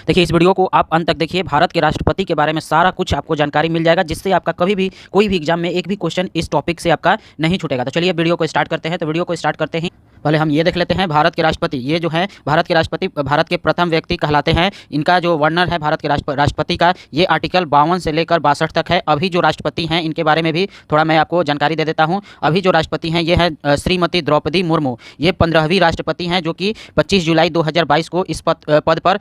देखिए, इस वीडियो को आप अंत तक देखिए। भारत के राष्ट्रपति के बारे में सारा कुछ आपको जानकारी मिल जाएगा, जिससे आपका कभी भी कोई भी एग्जाम में एक भी क्वेश्चन इस टॉपिक से आपका नहीं छूटेगा। तो चलिए वीडियो को स्टार्ट करते हैं। तो वीडियो को स्टार्ट करते ही पहले हम ये देख लेते हैं, भारत के राष्ट्रपति। ये जो है भारत के राष्ट्रपति, भारत के प्रथम व्यक्ति कहलाते हैं। इनका जो वर्णन है भारत के राष्ट्रपति का, ये आर्टिकल 52 से लेकर 62 तक है। अभी जो राष्ट्रपति हैं इनके बारे में भी थोड़ा मैं आपको जानकारी दे देता हूँ। अभी जो राष्ट्रपति हैं ये है श्रीमती द्रौपदी मुर्मू। ये 15वीं राष्ट्रपति हैं, जो कि 25 जुलाई 2022 को इस पद पर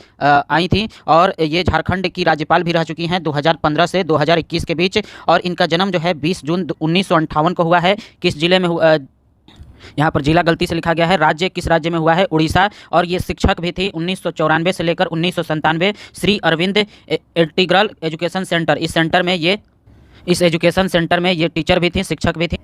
आई थी। और ये झारखंड की राज्यपाल भी रह चुकी हैं 2015 से 2021 के बीच। और इनका जन्म जो है 20 जून 1958 को हुआ है। किस जिले में हुआ, यहाँ पर जिला गलती से लिखा गया है। राज्य किस राज्य में हुआ है, उड़ीसा। और ये शिक्षक भी थी 1994 से लेकर 1997। Shri Aurobindo integral education centre, इस एजुकेशन सेंटर में ये टीचर भी थी, शिक्षक भी थी।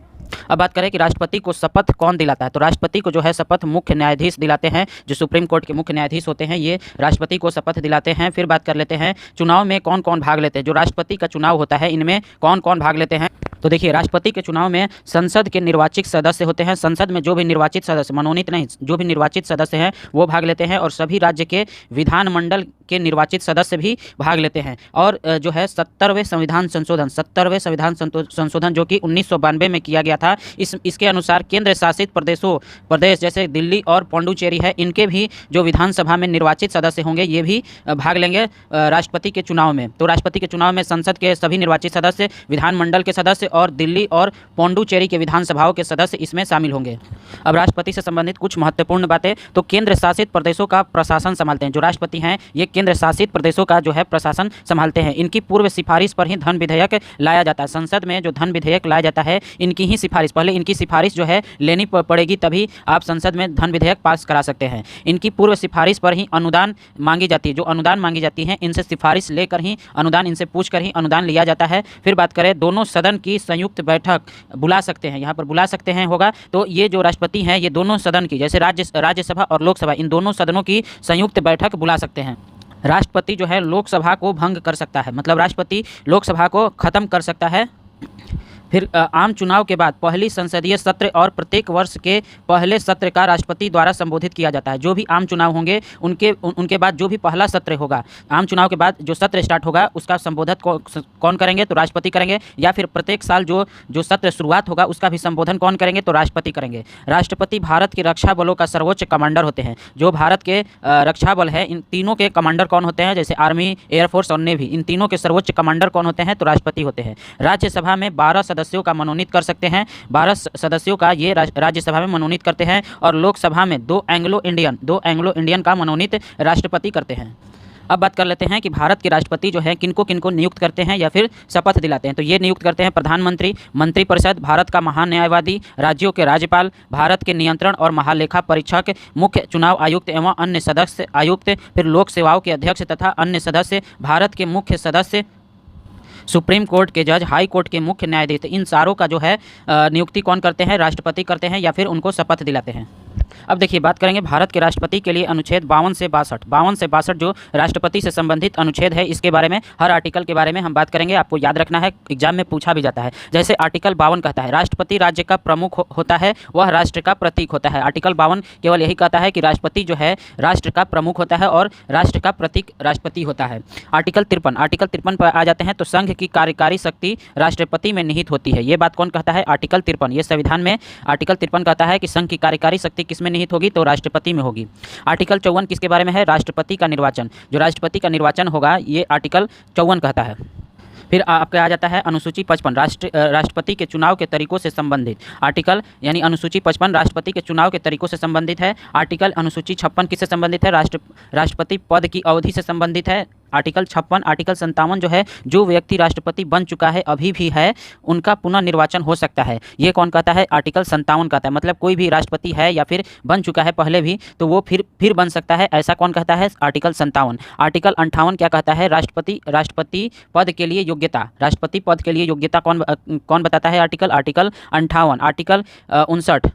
अब बात करें कि राष्ट्रपति को शपथ कौन दिलाता है, तो राष्ट्रपति को जो है शपथ मुख्य न्यायाधीश दिलाते हैं। जो सुप्रीम कोर्ट के मुख्य न्यायाधीश होते हैं, ये राष्ट्रपति को शपथ दिलाते हैं। फिर बात कर लेते हैं चुनाव में कौन कौन भाग लेते हैं। जो राष्ट्रपति का चुनाव होता है, इनमें कौन कौन भाग लेते हैं। तो देखिए, राष्ट्रपति के चुनाव में संसद के निर्वाचित सदस्य होते हैं। संसद में जो भी निर्वाचित सदस्य, मनोनीत नहीं, जो भी निर्वाचित सदस्य हैं वो भाग लेते हैं। और सभी राज्य के विधानमंडल के निर्वाचित सदस्य भी भाग लेते हैं। और जो है 70वें संविधान संशोधन जो कि 1992 में किया गया था, इसके अनुसार केंद्र शासित प्रदेश जैसे दिल्ली और पौंडुचेरी है, इनके भी जो विधानसभा में निर्वाचित सदस्य होंगे ये भी भाग लेंगे राष्ट्रपति के चुनाव में। तो राष्ट्रपति के चुनाव में संसद के सभी निर्वाचित सदस्य, विधानमंडल के सदस्य और दिल्ली और पौंडुचेरी के विधानसभाओं के सदस्य इसमें शामिल होंगे। अब राष्ट्रपति से संबंधित कुछ महत्वपूर्ण बातें। तो केंद्र शासित प्रदेशों का प्रशासन संभालते हैं। जो राष्ट्रपति हैं ये केंद्र शासित प्रदेशों का जो है प्रशासन संभालते हैं। इनकी पूर्व सिफारिश पर ही धन विधेयक लाया जाता है। संसद में जो धन विधेयक लाया जाता है, इनकी ही सिफारिश, पहले इनकी सिफारिश जो है लेनी पड़ेगी, तभी आप संसद में धन विधेयक पास करा सकते हैं। इनकी पूर्व सिफारिश पर ही अनुदान मांगी जाती है। जो अनुदान मांगी जाती है, इनसे सिफारिश लेकर ही अनुदान, इनसे पूछ कर ही अनुदान लिया जाता है। फिर बात करें, दोनों सदन की संयुक्त बैठक बुला सकते हैं, यहाँ पर बुला सकते हैं होगा। तो ये जो राष्ट्रपति हैं ये दोनों सदन की, जैसे राज्यसभा और लोकसभा, इन दोनों सदनों की संयुक्त बैठक बुला सकते हैं। राष्ट्रपति जो है लोकसभा को भंग कर सकता है, मतलब राष्ट्रपति लोकसभा को खत्म कर सकता है। फिर आम चुनाव के बाद पहली संसदीय सत्र और प्रत्येक वर्ष के पहले सत्र का राष्ट्रपति द्वारा संबोधित किया जाता है। जो भी आम चुनाव होंगे उनके बाद जो भी पहला सत्र होगा, आम चुनाव के बाद जो सत्र स्टार्ट होगा उसका संबोधन कौन करेंगे, तो राष्ट्रपति करेंगे। या फिर प्रत्येक साल जो सत्र शुरुआत होगा उसका भी संबोधन कौन करेंगे, तो राष्ट्रपति करेंगे। राष्ट्रपति भारत के रक्षा बलों का सर्वोच्च कमांडर होते हैं। जो भारत के रक्षा बल है, इन तीनों के कमांडर कौन होते हैं, जैसे आर्मी, एयरफोर्स और नेवी, इन तीनों के सर्वोच्च कमांडर कौन होते हैं, तो राष्ट्रपति होते हैं। राज्यसभा में 12 सदस्यों का मनोनीत कर सकते हैं। 12 सदस्यों का ये राज्यसभा में मनोनीत करते हैं। और लोकसभा में 2 एंग्लो इंडियन का मनोनीत राष्ट्रपति करते हैं। अब बात कर लेते हैं कि भारत के राष्ट्रपति जो है किनको किनको नियुक्त करते हैं या फिर शपथ दिलाते हैं। तो ये नियुक्त करते हैं प्रधानमंत्री, मंत्रिपरिषद, भारत का महान्यायवादी, राज्यों के राज्यपाल, भारत के नियंत्रण और महालेखा परीक्षक, मुख्य चुनाव आयुक्त एवं अन्य सदस्य आयुक्त, फिर लोक सेवाओं के अध्यक्ष तथा अन्य सदस्य, भारत के मुख्य सदस्य, सुप्रीम कोर्ट के जज, हाई कोर्ट के मुख्य न्यायाधीश। इन सारों का जो है नियुक्ति कौन करते हैं, राष्ट्रपति करते हैं या फिर उनको शपथ दिलाते हैं। अब देखिए, बात करेंगे भारत के राष्ट्रपति के लिए अनुच्छेद 52 से 62 जो राष्ट्रपति से संबंधित अनुच्छेद है, इसके बारे में, हर आर्टिकल के बारे में हम बात करेंगे। आपको याद रखना है, एग्जाम में पूछा भी जाता है। जैसे आर्टिकल 52 कहता है राष्ट्रपति राज्य का प्रमुख होता है, वह राष्ट्र का प्रतीक होता है। आर्टिकल 52 केवल यही कहता है कि राष्ट्रपति जो है राष्ट्र का प्रमुख होता है और राष्ट्र का प्रतीक राष्ट्रपति होता है। आर्टिकल 53 पर आ जाते हैं। तो संघ की कार्यकारी शक्ति राष्ट्रपति में निहित होती है। ये बात कौन कहता है, आर्टिकल 53। ये संविधान में आर्टिकल 53 कहता है कि संघ की कार्यकारी शक्ति किसमें निहित होगी, तो राष्ट्रपति में होगी। आर्टिकल 54 किसके बारे में है, राष्ट्रपति का निर्वाचन। जो राष्ट्रपति का निर्वाचन होगा ये आर्टिकल 54 कहता है। फिर आपका आ जाता है अनुसूची 55 राष्ट्रपति के चुनाव के तरीकों से संबंधित आर्टिकल, यानी अनुसूची 55 राष्ट्रपति के चुनाव के तरीकों से संबंधित है। आर्टिकल अनुसूची 56 किससे संबंधित है, राष्ट्रपति पद की अवधि से संबंधित है। आर्टिकल 56, आर्टिकल 57 जो है, जो व्यक्ति राष्ट्रपति बन चुका है, अभी भी है, उनका पुनः निर्वाचन हो सकता है। ये कौन कहता है, आर्टिकल 57 कहता है। मतलब कोई भी राष्ट्रपति है या फिर बन चुका है पहले भी, तो वो फिर बन सकता है, ऐसा कौन कहता है, आर्टिकल 57। आर्टिकल 58 क्या कहता है, राष्ट्रपति पद के लिए योग्यता। राष्ट्रपति पद के लिए योग्यता कौन बताता है, आर्टिकल 58। आर्टिकल 59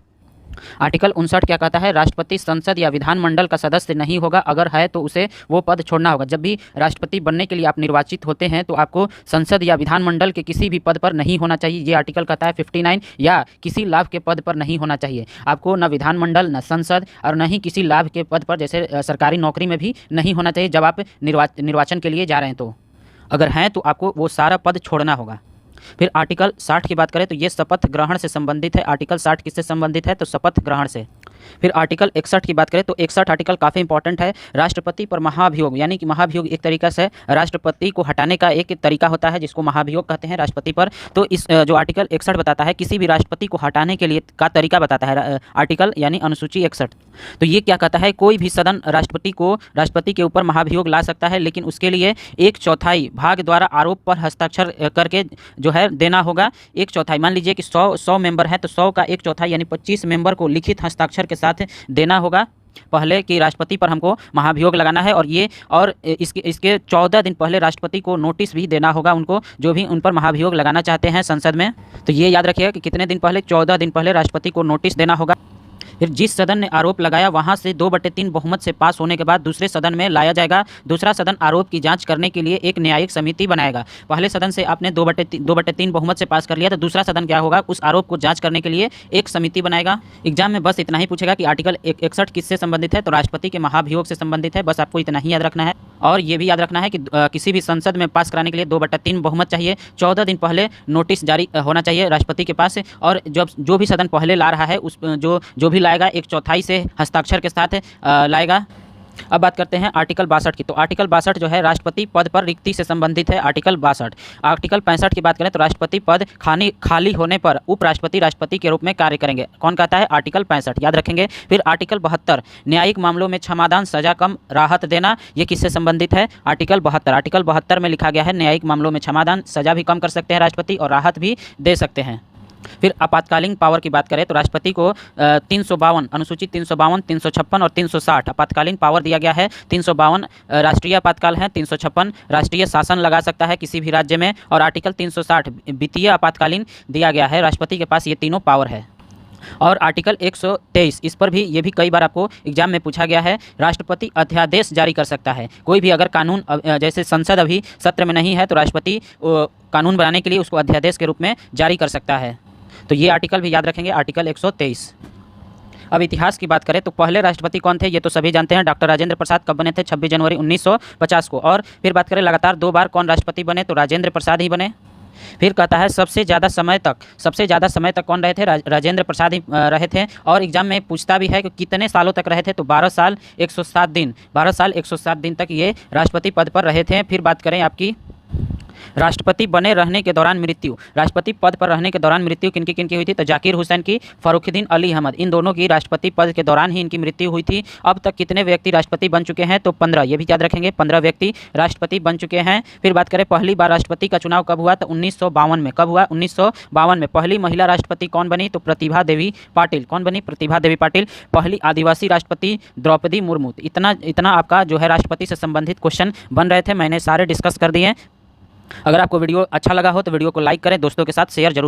आर्टिकल 59 क्या कहता है, राष्ट्रपति संसद या विधानमंडल का सदस्य नहीं होगा, अगर है तो उसे वो पद छोड़ना होगा। जब भी राष्ट्रपति बनने के लिए आप निर्वाचित होते हैं तो आपको संसद या विधानमंडल के किसी भी पद पर नहीं होना चाहिए। ये आर्टिकल कहता है 59, या किसी लाभ के पद पर नहीं होना चाहिए आपको, न विधानमंडल न संसद और न ही किसी लाभ के पद पर, जैसे सरकारी नौकरी में भी नहीं होना चाहिए जब आप निर्वाचन के लिए जा रहे हैं। तो अगर हैं तो आपको वो सारा पद छोड़ना होगा। फिर आर्टिकल 60 की बात करें तो ये शपथ ग्रहण से संबंधित है। आर्टिकल 60 किससे संबंधित है, तो शपथ ग्रहण से। फिर आर्टिकल 61 की बात करें तो 61 आर्टिकल काफ़ी इंपॉर्टेंट है। राष्ट्रपति पर महाभियोग, यानी कि महाभियोग एक तरीका से राष्ट्रपति को हटाने का एक तरीका होता है जिसको महाभियोग कहते हैं राष्ट्रपति पर। तो इस जो आर्टिकल 61 बताता है किसी भी राष्ट्रपति को हटाने के लिए का तरीका बताता है आर्टिकल, यानी अनुसूची 61। तो ये क्या कहता है, कोई भी सदन राष्ट्रपति के ऊपर महाभियोग ला सकता है, लेकिन उसके लिए 1/4 भाग द्वारा आरोप पर हस्ताक्षर करके जो है देना होगा। 1/4, मान लीजिए कि 100 मेंबर हैं तो 100 का 1/4 यानी 25 मेंबर को लिखित हस्ताक्षर के साथ देना होगा पहले कि राष्ट्रपति पर हमको महाभियोग लगाना है। और इसके 14 दिन पहले राष्ट्रपति को नोटिस भी देना होगा उनको, जो भी उन पर महाभियोग लगाना चाहते हैं संसद में। तो ये याद रखिएगा कि कितने दिन पहले, 14 दिन पहले राष्ट्रपति को नोटिस देना होगा। फिर जिस सदन ने आरोप लगाया वहां से 2/3 बहुमत से पास होने के बाद दूसरे सदन में लाया जाएगा। दूसरा सदन आरोप की जांच करने के लिए एक न्यायिक समिति बनाएगा। पहले सदन से आपने 2/3 बहुमत से पास कर लिया तो दूसरा सदन क्या होगा, उस आरोप को जांच करने के लिए एक समिति बनाएगा। एग्जाम में बस इतना ही पूछेगा कि आर्टिकल 61 किससे संबंधित है, तो राष्ट्रपति के महाभियोग से संबंधित है। बस आपको इतना ही याद रखना है। और ये भी याद रखना है कि किसी भी संसद में पास कराने के लिए 2/3 बहुमत चाहिए। 14 दिन पहले नोटिस जारी होना चाहिए राष्ट्रपति के पास। और जब जो भी सदन पहले ला रहा है उस जो भी लाएगा 1/4 से हस्ताक्षर के साथ लाएगा। अब बात करते हैं आर्टिकल 62 की। तो आर्टिकल 62 जो है राष्ट्रपति पद पर रिक्ति से संबंधित है। आर्टिकल 62। आर्टिकल 65 की बात करें तो राष्ट्रपति पद खाली होने पर उपराष्ट्रपति राष्ट्रपति के रूप में कार्य करेंगे। कौन कहता है, आर्टिकल 65 याद रखेंगे। फिर आर्टिकल 72 न्यायिक मामलों में क्षमादान, सजा कम, राहत देना, ये किससे संबंधित है, आर्टिकल 72। आर्टिकल 72 में लिखा गया है न्यायिक मामलों में क्षमादान, सजा भी कम कर सकते हैं राष्ट्रपति और राहत भी दे सकते हैं। फिर आपातकालीन पावर की बात करें तो राष्ट्रपति को 352 अनुसूचित 352, 356 और 360 आपातकालीन पावर दिया गया है। 352 राष्ट्रीय आपातकाल है, 356 राष्ट्रीय शासन लगा सकता है किसी भी राज्य में, और आर्टिकल 360 वित्तीय आपातकालीन दिया गया है। राष्ट्रपति के पास ये तीनों पावर है। और आर्टिकल 123, इस पर भी ये भी कई बार आपको एग्जाम में पूछा गया है। राष्ट्रपति अध्यादेश जारी कर सकता है। कोई भी अगर कानून, जैसे संसद अभी सत्र में नहीं है तो राष्ट्रपति कानून बनाने के लिए उसको अध्यादेश के रूप में जारी कर सकता है। तो ये आर्टिकल भी याद रखेंगे, आर्टिकल 123। अब इतिहास की बात करें तो पहले राष्ट्रपति कौन थे, ये तो सभी जानते हैं, डॉक्टर राजेंद्र प्रसाद। कब बने थे, 26 जनवरी 1950 को। और फिर बात करें लगातार 2 बार कौन राष्ट्रपति बने, तो राजेंद्र प्रसाद ही बने। फिर कहता है सबसे ज़्यादा समय तक कौन रहे थे, राजेंद्र प्रसाद ही रहे थे। और एग्जाम में पूछता भी है कि कितने सालों तक रहे थे, तो 12 साल 107 दिन, 12 साल 107 दिन तक ये राष्ट्रपति पद पर रहे थे। फिर बात करें आपकी राष्ट्रपति बने रहने के दौरान मृत्यु, राष्ट्रपति पद पर रहने के दौरान मृत्यु किनकी किनकी हुई थी, तो जाकिर हुसैन की, फर्रुखुद्दीन अली अहमद, इन दोनों की राष्ट्रपति पद के दौरान ही इनकी मृत्यु हुई थी। अब तक कितने व्यक्ति राष्ट्रपति बन चुके हैं, तो 15, ये भी याद रखेंगे, 15 व्यक्ति राष्ट्रपति बन चुके हैं। फिर बात करें पहली बार राष्ट्रपति का चुनाव कब हुआ, तो 1952 में। कब हुआ, 1952 में। पहली महिला राष्ट्रपति कौन बनी, तो प्रतिभा देवी पाटिल। कौन बनी, प्रतिभा देवी पाटिल। पहली आदिवासी राष्ट्रपति द्रौपदी मुर्मू। इतना आपका जो है राष्ट्रपति से संबंधित क्वेश्चन बन रहे थे, मैंने सारे डिस्कस कर दिए। अगर आपको वीडियो अच्छा लगा हो तो वीडियो को लाइक करें, दोस्तों के साथ शेयर जरूर।